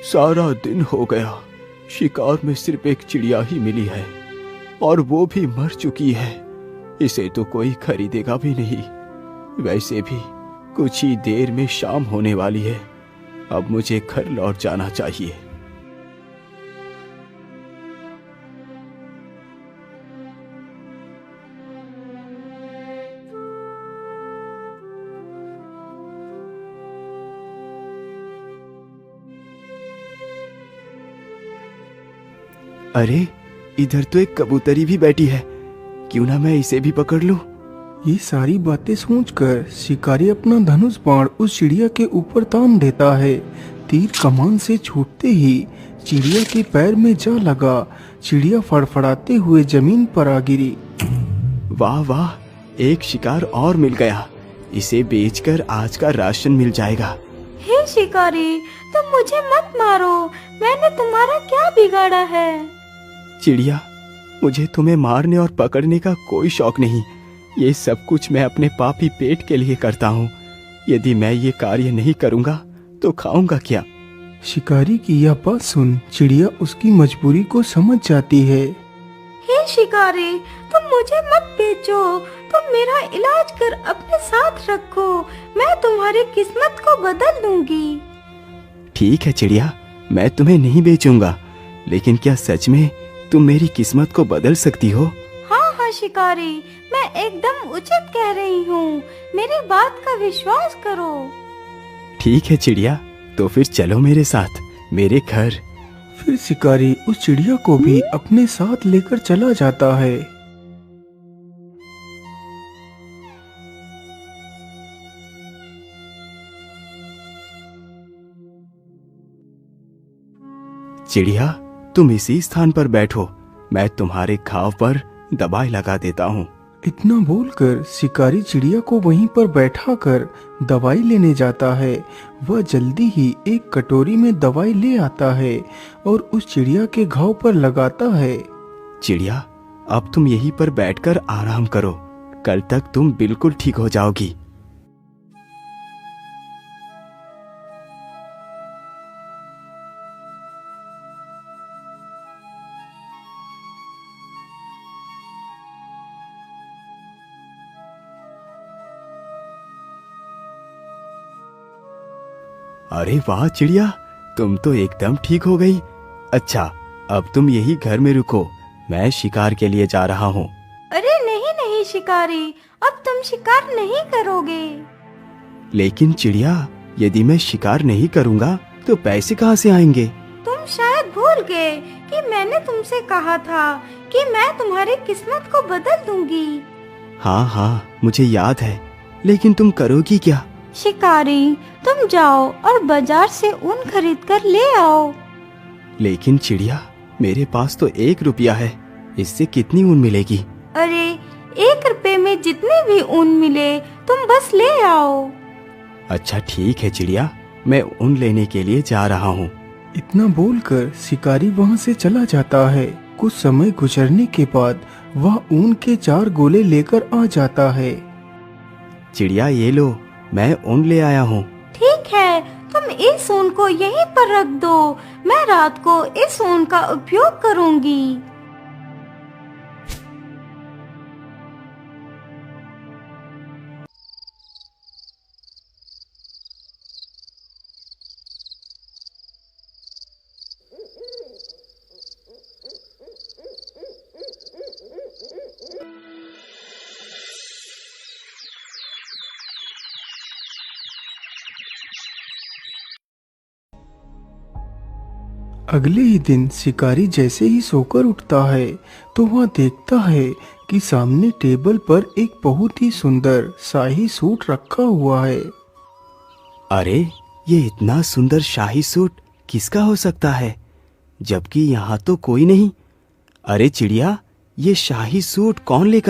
सारा दिन हो गया, शिकार में सिर्फ एक चिड़िया ही मिली है और वो भी मर चुकी है। इसे तो कोई खरीदेगा भी नहीं। वैसे भी कुछ ही देर में शाम होने वाली है। अब मुझे घर लौट जाना चाहिए। अरे, इधर तो एक कबूतरी भी बैठी है। क्यों ना मैं इसे भी पकड़ लूं? ये सारी बातें सोचकर शिकारी अपना धनुष बाण उस चिड़िया के ऊपर तान देता है। तीर कमान से छूटते ही चिड़िया के पैर में जा लगा। चिड़िया फड़फड़ाते हुए जमीन पर आ गिरी। वाह वाह, एक शिकार और मिल गया। इसे बेचकर आज का राशन मिल जाएगा। हे शिकारी, तुम मुझे मत मारो। मैंने तुम्हारा क्या बिगाड़ा है? चिड़िया, मुझे तुम्हें मारने और पकड़ने का कोई शौक नहीं। ये सब कुछ मैं अपने पापी पेट के लिए करता हूँ। यदि मैं ये कार्य नहीं करूँगा तो खाऊंगा क्या? शिकारी की यह बात सुन चिड़िया उसकी मजबूरी को समझ जाती है। हे शिकारी, तुम मुझे मत बेचो। तुम मेरा इलाज कर अपने साथ रखो। मैं तुम्हारी किस्मत को बदल दूंगी। ठीक है चिड़िया, मैं तुम्हें नहीं बेचूंगा। लेकिन क्या सच में तुम मेरी किस्मत को बदल सकती हो? हाँ हाँ शिकारी, मैं एकदम उचित कह रही हूँ। मेरी बात का विश्वास करो। ठीक है चिड़िया, तो फिर चलो मेरे साथ मेरे घर। फिर शिकारी उस चिड़िया को भी अपने साथ लेकर चला जाता है। चिड़िया, तुम इसी स्थान पर बैठो। मैं तुम्हारे घाव पर दवाई लगा देता हूँ। इतना बोलकर शिकारी चिड़िया को वहीं पर बैठाकर दवाई लेने जाता है। वह जल्दी ही एक कटोरी में दवाई ले आता है और उस चिड़िया के घाव पर लगाता है। चिड़िया, अब तुम यहीं पर बैठकर आराम करो। कल तक तुम बिल्कुल ठीक हो जाओगी। अरे वाह चिड़िया, तुम तो एकदम ठीक हो गई। अच्छा, अब तुम यही घर में रुको। मैं शिकार के लिए जा रहा हूँ। अरे नहीं नहीं शिकारी, अब तुम शिकार नहीं करोगे। लेकिन चिड़िया, यदि मैं शिकार नहीं करूँगा तो पैसे कहाँ से आएंगे? तुम शायद भूल गए कि मैंने तुमसे कहा था कि मैं तुम्हारी किस्मत को बदल दूंगी। हाँ हाँ, मुझे याद है। लेकिन तुम करोगी क्या? शिकारी, तुम जाओ और बाजार से ऊन खरीद कर ले आओ। लेकिन चिड़िया, मेरे पास तो 1 रुपया है। इससे कितनी ऊन मिलेगी? अरे, 1 रुपए में जितने भी ऊन मिले तुम बस ले आओ। अच्छा ठीक है चिड़िया, मैं ऊन लेने के लिए जा रहा हूँ। इतना बोलकर शिकारी वहाँ से चला जाता है। कुछ समय गुजरने के बाद वह ऊन के 4 गोले लेकर आ जाता है। चिड़िया, ये लो, मैं ऊन ले आया हूँ। ठीक है, तुम इस ऊन को यहीं पर रख दो। मैं रात को इस ऊन का उपयोग करूँगी। अगले ही दिन शिकारी जैसे ही सोकर उठता है तो वह देखता है कि सामने टेबल पर एक बहुत ही सुंदर शाही सूट रखा हुआ है। अरे, ये इतना सुंदर शाही सूट किसका हो सकता है, जबकि यहाँ तो कोई नहीं। अरे चिड़िया, ये शाही सूट कौन लेकर